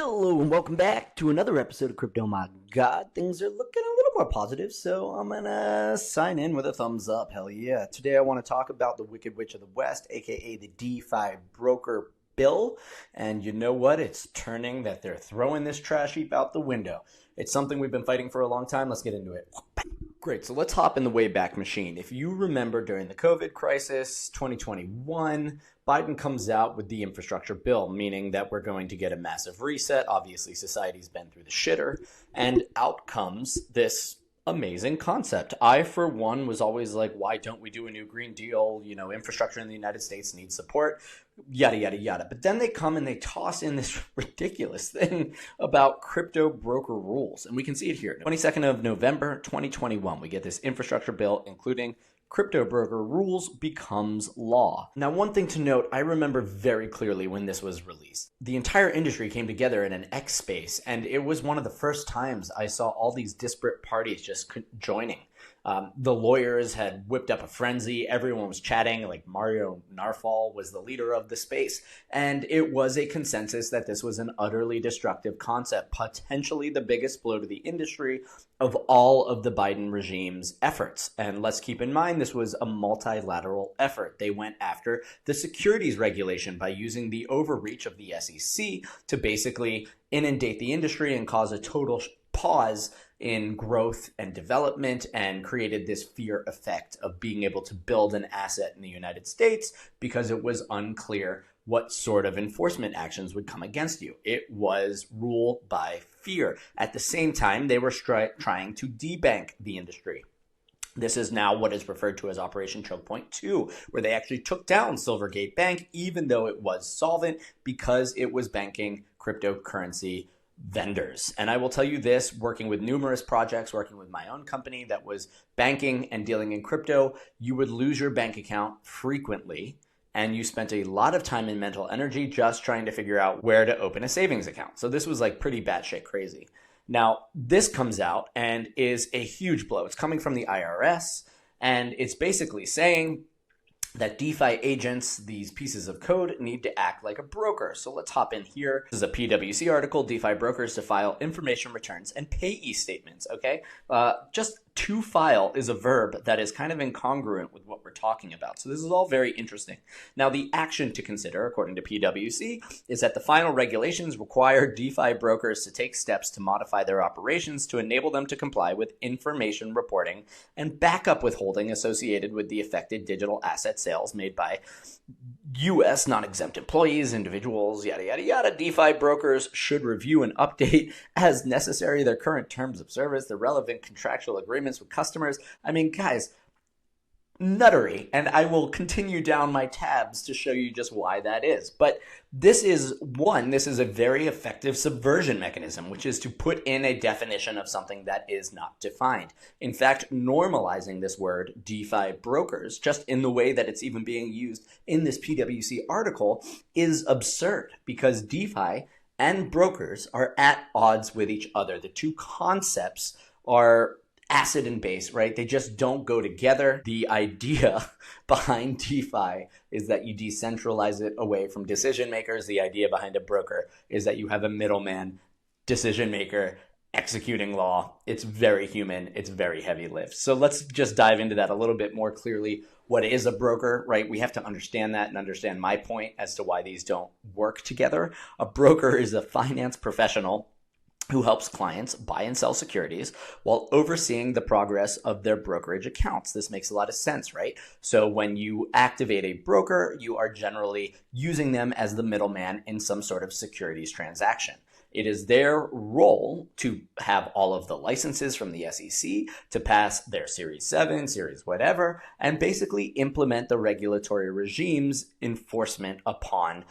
Hello and welcome back to another episode of Crypto. My God, things are looking a little more positive, so I'm gonna sign in with a thumbs up. Hell yeah. Today I want to talk about the Wicked Witch of the West, aka the DeFi broker bill. And you know what? It's turning that they're throwing this trash heap out the window. It's something we've been fighting for a long time. Let's get into it. Great, so let's hop in the Wayback Machine. If you remember during the COVID crisis, 2021, Biden comes out with the infrastructure bill, meaning that we're going to get a massive reset. Obviously, society's been through the shitter, and out comes this amazing concept. I, for one, was always like, why don't we do a new Green Deal? You know, infrastructure in the United States needs support, yada, yada, yada. But then they come and they toss in this ridiculous thing about crypto broker rules. And we can see it here. 22nd of November, 2021, we get this infrastructure bill, including crypto broker rules becomes law. Now, one thing to note, I remember very clearly when this was released. The entire industry came together in an X space, and it was one of the first times I saw all these disparate parties just joining. The lawyers had whipped up a frenzy. Everyone was chatting, like Mario Narfall was the leader of the space. And it was a consensus that this was an utterly destructive concept, potentially the biggest blow to the industry of all of the Biden regime's efforts. And let's keep in mind, this was a multilateral effort. They went after the securities regulation by using the overreach of the SEC to basically inundate the industry and cause a total pause in growth and development, and created this fear effect of being able to build an asset in the United States because it was unclear what sort of enforcement actions would come against you. It was rule by fear. At the same time, they were trying to debank the industry. This is now what is referred to as Operation Choke Point 2, where they actually took down Silvergate Bank, even though it was solvent, because it was banking cryptocurrency vendors. And I will tell you this, working with numerous projects, working with my own company that was banking and dealing in crypto, you would lose your bank account frequently, and you spent a lot of time and mental energy just trying to figure out where to open a savings account. So this was like pretty batshit crazy. Now, this comes out and is a huge blow. It's coming from the IRS, and it's basically saying that DeFi agents, these pieces of code, need to act like a broker. So let's hop in here. This is a PwC article, DeFi brokers to file information returns and payee statements, okay? Just to file is a verb that is kind of incongruent with what we're talking about. So this is all very interesting. Now, the action to consider, according to PwC, is that the final regulations require DeFi brokers to take steps to modify their operations to enable them to comply with information reporting and backup withholding associated with the affected digital asset sales made by U.S. non-exempt employees, individuals, yada, yada, yada. DeFi brokers should review and update as necessary their current terms of service, the relevant contractual agreements with customers. I mean, guys, nuttery. And I will continue down my tabs to show you just why that is. But this is a very effective subversion mechanism, which is to put in a definition of something that is not defined. In fact, normalizing this word DeFi brokers, just in the way that it's even being used in this PwC article, is absurd, because DeFi and brokers are at odds with each other. The two concepts are acid and base, right? They just don't go together. The idea behind DeFi is that you decentralize it away from decision makers. The idea behind a broker is that you have a middleman decision maker executing law. It's very human. It's very heavy lift. So let's just dive into that a little bit more clearly. What is a broker, right? We have to understand that and understand my point as to why these don't work together. A broker is a finance professional who helps clients buy and sell securities while overseeing the progress of their brokerage accounts. This makes a lot of sense, right? So when you activate a broker, you are generally using them as the middleman in some sort of securities transaction. It is their role to have all of the licenses from the SEC, to pass their Series 7, Series whatever, and basically implement the regulatory regime's enforcement upon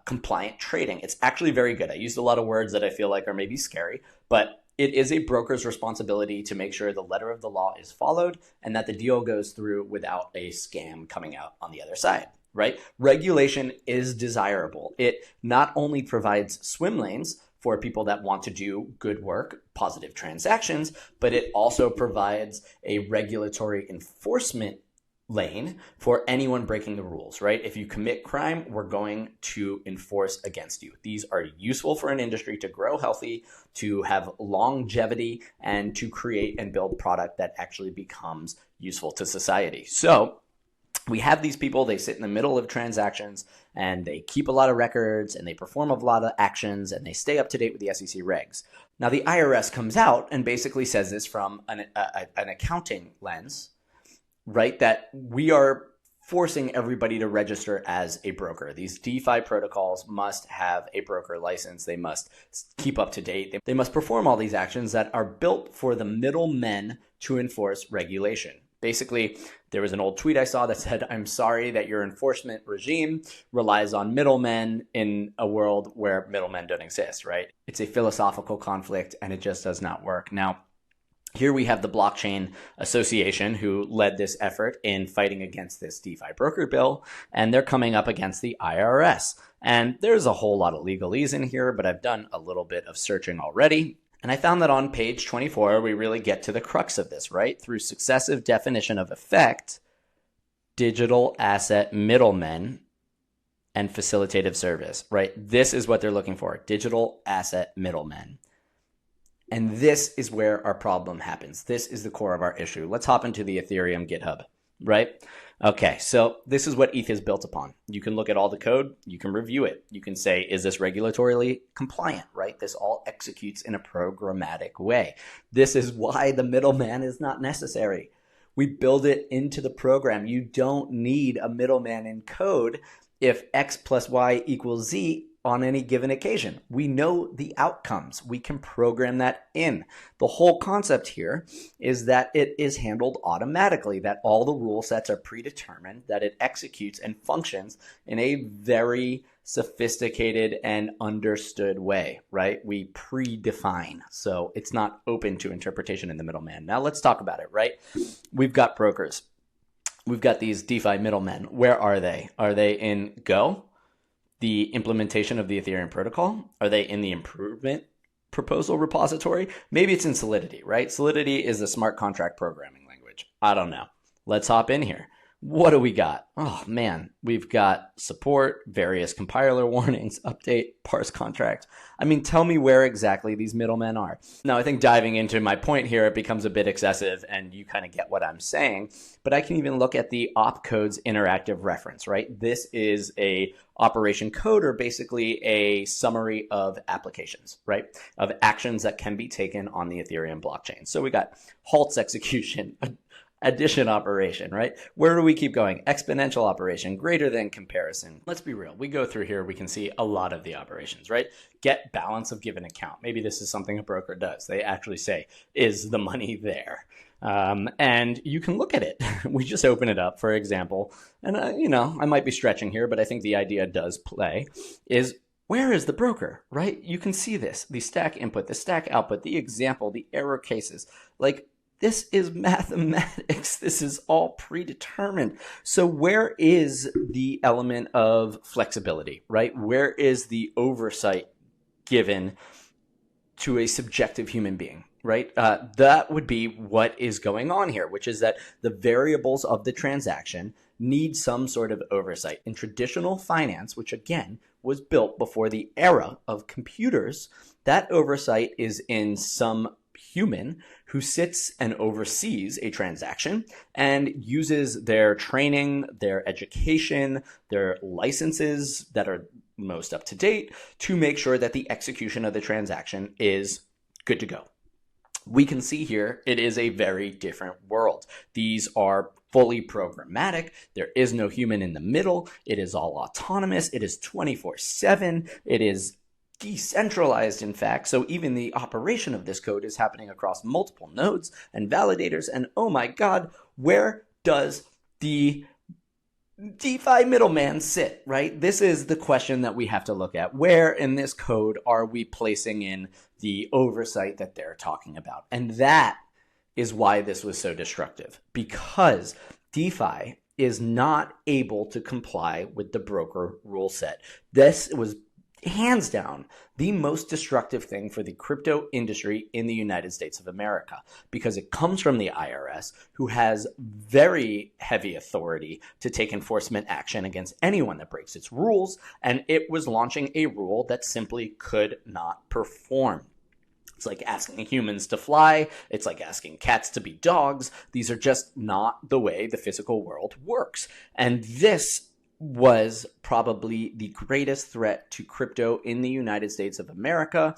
compliant trading. It's actually very good. I used a lot of words that I feel like are maybe scary, but it is a broker's responsibility to make sure the letter of the law is followed and that the deal goes through without a scam coming out on the other side. Right? Regulation is desirable. It not only provides swim lanes for people that want to do good work, positive transactions, but it also provides a regulatory enforcement lane for anyone breaking the rules, right? If you commit crime, we're going to enforce against you. These are useful for an industry to grow healthy, to have longevity, and to create and build product that actually becomes useful to society. So we have these people, they sit in the middle of transactions and they keep a lot of records and they perform a lot of actions and they stay up to date with the SEC regs. Now the IRS comes out and basically says this from an accounting lens, right? That we are forcing everybody to register as a broker. These DeFi protocols must have a broker license. They must keep up to date. They must perform all these actions that are built for the middlemen to enforce regulation. Basically, there was an old tweet I saw that said, "I'm sorry that your enforcement regime relies on middlemen in a world where middlemen don't exist," right? It's a philosophical conflict and it just does not work. Now, here we have the Blockchain Association who led this effort in fighting against this DeFi broker bill, and they're coming up against the IRS. And there's a whole lot of legalese in here, but I've done a little bit of searching already. And I found that on page 24, we really get to the crux of this, right? Through successive definition of effect, digital asset middlemen, and facilitative service, right? This is what they're looking for, digital asset middlemen. And this is where our problem happens. This is the core of our issue. Let's hop into the Ethereum GitHub, right? Okay, so this is what ETH is built upon. You can look at all the code, you can review it. You can say, is this regulatorily compliant, right? This all executes in a programmatic way. This is why the middleman is not necessary. We build it into the program. You don't need a middleman in code if X plus Y equals Z on any given occasion. We know the outcomes. We can program that in. The whole concept here is that it is handled automatically, that all the rule sets are predetermined, that it executes and functions in a very sophisticated and understood way, right? We predefine. So it's not open to interpretation in the middleman. Now let's talk about it, right? We've got brokers. We've got these DeFi middlemen. Where are they? Are they in Go? The implementation of the Ethereum protocol? Are they in the improvement proposal repository? Maybe it's in Solidity, right? Solidity is the smart contract programming language. I don't know. Let's hop in here. What do we got? Oh man, we've got support, various compiler warnings, update, parse contract. I mean, tell me where exactly these middlemen are. Now, I think diving into my point here, it becomes a bit excessive and you kind of get what I'm saying, but I can even look at the opcodes interactive reference, right? This is a operation code, or basically a summary of applications, right? Of actions that can be taken on the Ethereum blockchain. So we got halts execution, addition operation, right? Where do we keep going? Exponential operation, greater than comparison. Let's be real. We go through here, we can see a lot of the operations, right? Get balance of given account. Maybe this is something a broker does. They actually say, is the money there? And you can look at it. We just open it up, for example, and I might be stretching here, but I think the idea does play, is where is the broker, right? You can see this, the stack input, the stack output, the example, the error cases, like this is mathematics. This is all predetermined. So where is the element of flexibility, right? Where is the oversight given to a subjective human being, right? That would be what is going on here, which is that the variables of the transaction need some sort of oversight. In traditional finance, which again was built before the era of computers, that oversight is in some human who sits and oversees a transaction and uses their training, their education, their licenses that are most up to date to make sure that the execution of the transaction is good to go. We can see here it is a very different world. These are fully programmatic. There is no human in the middle. It is all autonomous. It is 24/7. It is decentralized, in fact. So even the operation of this code is happening across multiple nodes and validators. And oh my God, where does the DeFi middleman sit, right? This is the question that we have to look at. Where in this code are we placing in the oversight that they're talking about? And that is why this was so destructive, because DeFi is not able to comply with the broker rule set. This was hands down the most destructive thing for the crypto industry in the United States of America, because it comes from the IRS, who has very heavy authority to take enforcement action against anyone that breaks its rules, and it was launching a rule that simply could not perform. It's like asking humans to fly. It's like asking cats to be dogs. These are just not the way the physical world works. And this was probably the greatest threat to crypto in the United States of America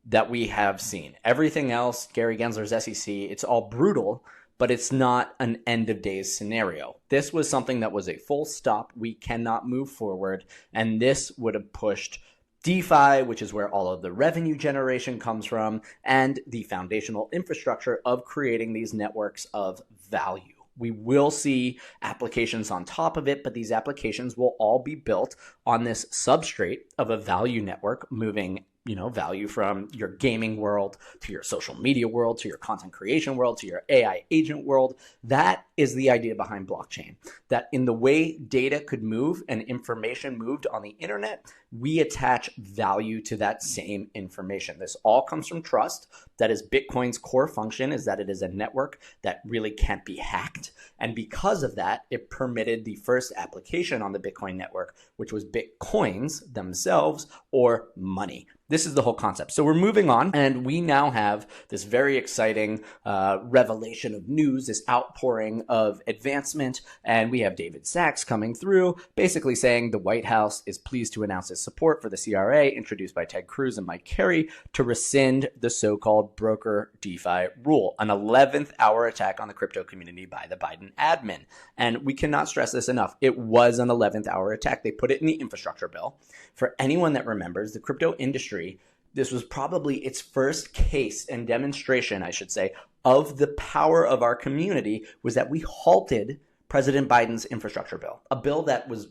that we have seen. Everything else, Gary Gensler's SEC, it's all brutal, but it's not an end of days scenario. This was something that was a full stop. We cannot move forward. And this would have pushed DeFi, which is where all of the revenue generation comes from, and the foundational infrastructure of creating these networks of value. We will see applications on top of it, but these applications will all be built on this substrate of a value network, moving value from your gaming world to your social media world, to your content creation world, to your AI agent world. That is the idea behind blockchain, that in the way data could move and information moved on the internet, we attach value to that same information. This all comes from trust. That is Bitcoin's core function, is that it is a network that really can't be hacked. And because of that, it permitted the first application on the Bitcoin network, which was Bitcoins themselves, or money. This is the whole concept. So we're moving on, and we now have this very exciting revelation of news, this outpouring of advancement, and we have David Sachs coming through, basically saying the White House is pleased to announce its support for the CRA introduced by Ted Cruz and Mike Carey to rescind the so-called broker DeFi rule, an 11th hour attack on the crypto community by the Biden admin. And we cannot stress this enough. It was an 11th hour attack. They put it in the infrastructure bill. For anyone that remembers, the crypto industry, this was probably its first case and demonstration, I should say, of the power of our community, was that we halted President Biden's infrastructure bill, a bill that was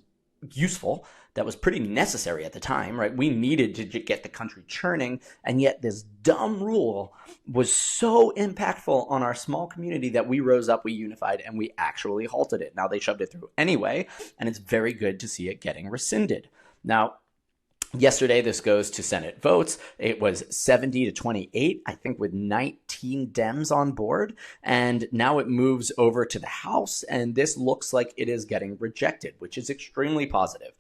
useful, that was pretty necessary at the time, right? We needed to get the country churning, and yet this dumb rule was so impactful on our small community that we rose up, we unified, and we actually halted it. Now they shoved it through anyway, and it's very good to see it getting rescinded. Now, yesterday, this goes to Senate votes. It was 70 to 28, I think, with 19 Dems on board. And now it moves over to the House, and this looks like it is getting rejected, which is extremely positive.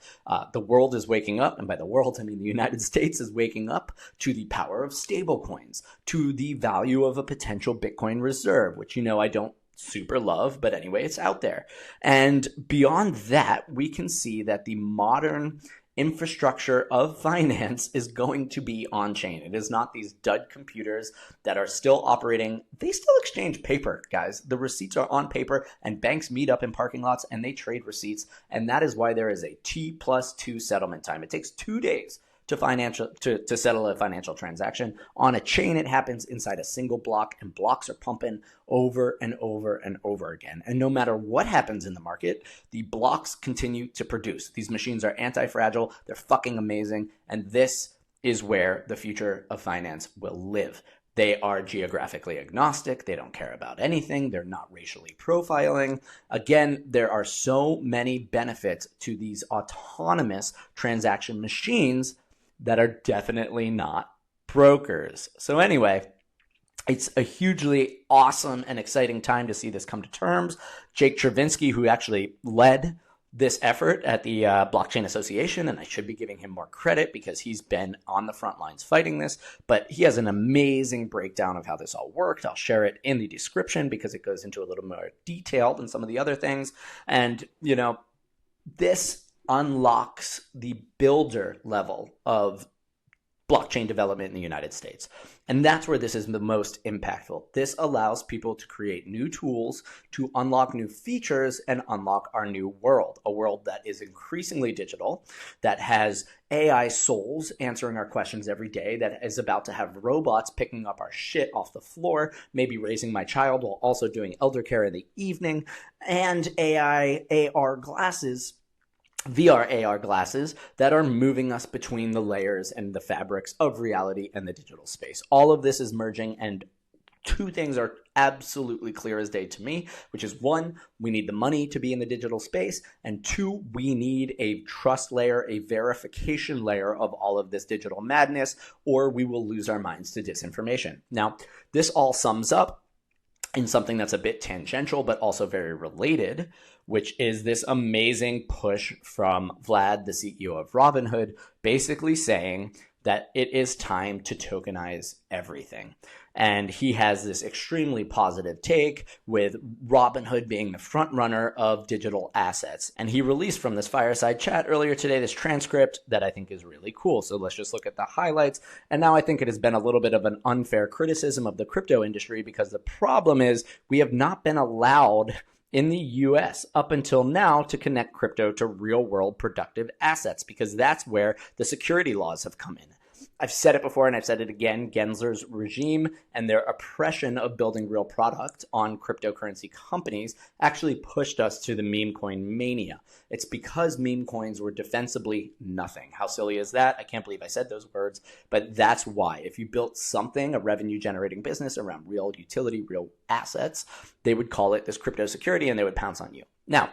The world is waking up, and by the world, I mean the United States is waking up to the power of stablecoins, to the value of a potential Bitcoin reserve, which I don't super love, but anyway, it's out there. And beyond that, we can see that the modern infrastructure of finance is going to be on chain. It is not these dud computers that are still operating. They still exchange paper, guys. The receipts are on paper, and banks meet up in parking lots and they trade receipts. And that is why there is a T+2 settlement time. It takes 2 days to settle a financial transaction. On a chain, it happens inside a single block, and blocks are pumping over and over and over again. And no matter what happens in the market, the blocks continue to produce. These machines are anti-fragile. They're fucking amazing. And this is where the future of finance will live. They are geographically agnostic. They don't care about anything. They're not racially profiling. Again, there are so many benefits to these autonomous transaction machines that are definitely not brokers. So anyway, it's a hugely awesome and exciting time to see this come to terms. Jake Chervinsky, who actually led this effort at the Blockchain Association, and I should be giving him more credit because he's been on the front lines fighting this, but he has an amazing breakdown of how this all worked. I'll share it in the description because it goes into a little more detail than some of the other things. And, this unlocks the builder level of blockchain development in the United States. And that's where this is the most impactful. This allows people to create new tools to unlock new features and unlock our new world, a world that is increasingly digital, that has AI souls answering our questions every day, that is about to have robots picking up our shit off the floor, maybe raising my child while also doing elder care in the evening, and AI AR glasses, VR AR glasses that are moving us between the layers and the fabrics of reality and the digital space. All of this is merging, and two things are absolutely clear as day to me, which is one, we need the money to be in the digital space, and two, we need a trust layer, a verification layer of all of this digital madness, or we will lose our minds to disinformation. Now, this all sums up in something that's a bit tangential, but also very related, which is this amazing push from Vlad, the CEO of Robinhood, basically saying that it is time to tokenize everything. And he has this extremely positive take with Robinhood being the front runner of digital assets. And he released from this fireside chat earlier today this transcript that I think is really cool. So let's just look at the highlights. And now I think it has been a little bit of an unfair criticism of the crypto industry, because the problem is we have not been allowed in the US up until now to connect crypto to real world productive assets, because that's where the security laws have come in. I've said it before and I've said it again, Gensler's regime and their oppression of building real product on cryptocurrency companies actually pushed us to the meme coin mania. It's because meme coins were defensibly nothing. How silly is that? I can't believe I said those words, but that's why. If you built something, a revenue generating business around real utility, real assets, they would call it this crypto security and they would pounce on you. Now,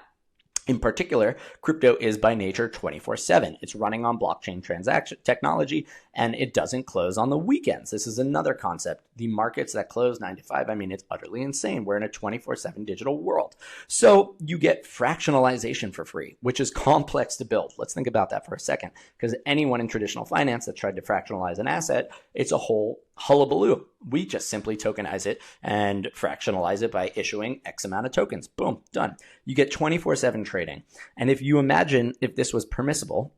in particular, crypto is by nature 24/7. It's running on blockchain transaction technology, and it doesn't close on the weekends. This is another concept. The markets that close 9 to 5, I mean, it's utterly insane. We're in a 24/7 digital world. So you get fractionalization for free, which is complex to build. Let's think about that for a second, because anyone in traditional finance that tried to fractionalize an asset, it's a whole hullabaloo. We just simply tokenize it and fractionalize it by issuing X amount of tokens. Boom, done. You get 24/7 trading. And if you imagine if this was permissible,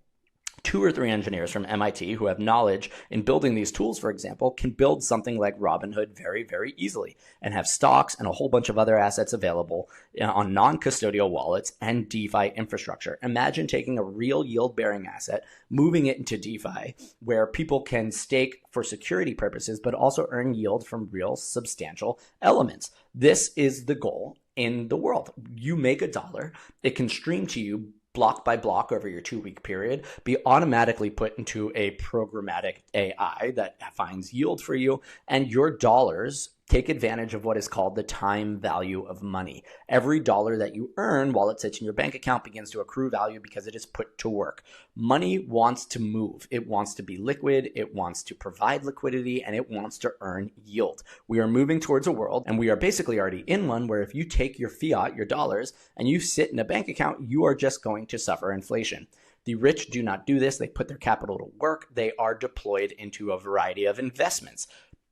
2 or 3 engineers from MIT who have knowledge in building these tools, for example, can build something like Robinhood very, very easily and have stocks and a whole bunch of other assets available on non-custodial wallets and DeFi infrastructure. Imagine taking a real yield-bearing asset, moving it into DeFi, where people can stake for security purposes, but also earn yield from real substantial elements. This is the goal in the world. You make $1, it can stream to you block by block over your 2-week period, be automatically put into a programmatic AI that finds yield for you, and your dollars take advantage of what is called the time value of money. Every dollar that you earn while it sits in your bank account begins to accrue value because it is put to work. Money wants to move. It wants to be liquid. It wants to provide liquidity, and it wants to earn yield. We are moving towards a world, and we are basically already in one, where if you take your fiat, your dollars, and you sit in a bank account, you are just going to suffer inflation. The rich do not do this. They put their capital to work. They are deployed into a variety of investments.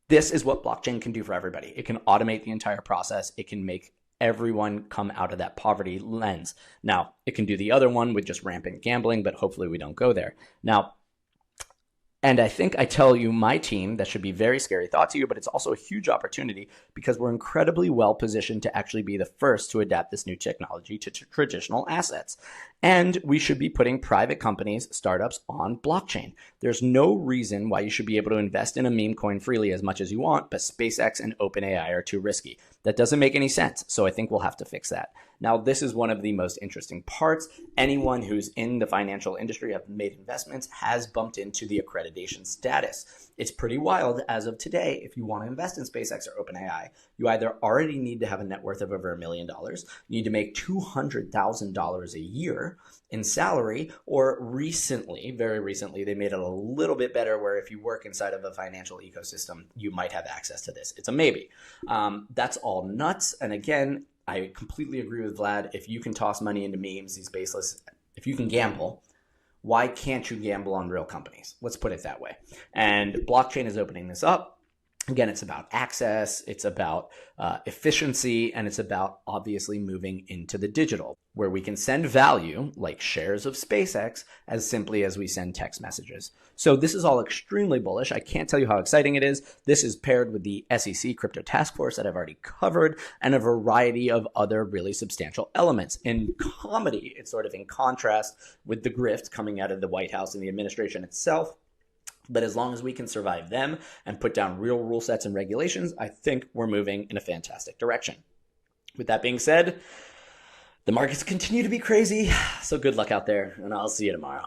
This is what blockchain can do for everybody. It can automate the entire process. It can make everyone come out of that poverty lens. Now, it can do the other one with just rampant gambling, but hopefully we don't go there. Now, and I think I tell you, my team, that should be very scary thought to you, but it's also a huge opportunity because we're incredibly well positioned to actually be the first to adapt this new technology to traditional assets. And we should be putting private companies, startups on blockchain. There's no reason why you should be able to invest in a meme coin freely as much as you want, but SpaceX and OpenAI are too risky. That doesn't make any sense. So I think we'll have to fix that. Now, this is one of the most interesting parts. Anyone who's in the financial industry, have made investments, has bumped into the accreditation status. It's pretty wild as of today. If you want to invest in SpaceX or OpenAI, you either already need to have a net worth of over $1 million, you need to make $200,000 a year in salary, or recently, very recently, they made it a little bit better where if you work inside of a financial ecosystem, you might have access to this. It's a maybe. That's all nuts. And again, I completely agree with Vlad. If you can toss money into memes, these baseless, if you can gamble, why can't you gamble on real companies? Let's put it that way. And blockchain is opening this up. Again, it's about access, it's about efficiency, and it's about obviously moving into the digital, where we can send value, like shares of SpaceX, as simply as we send text messages. So this is all extremely bullish. I can't tell you how exciting it is. This is paired with the SEC Crypto Task Force that I've already covered, and a variety of other really substantial elements. In comedy, it's sort of in contrast with the grift coming out of the White House and the administration itself. But as long as we can survive them and put down real rule sets and regulations, I think we're moving in a fantastic direction. With that being said, the markets continue to be crazy, so good luck out there, and I'll see you tomorrow.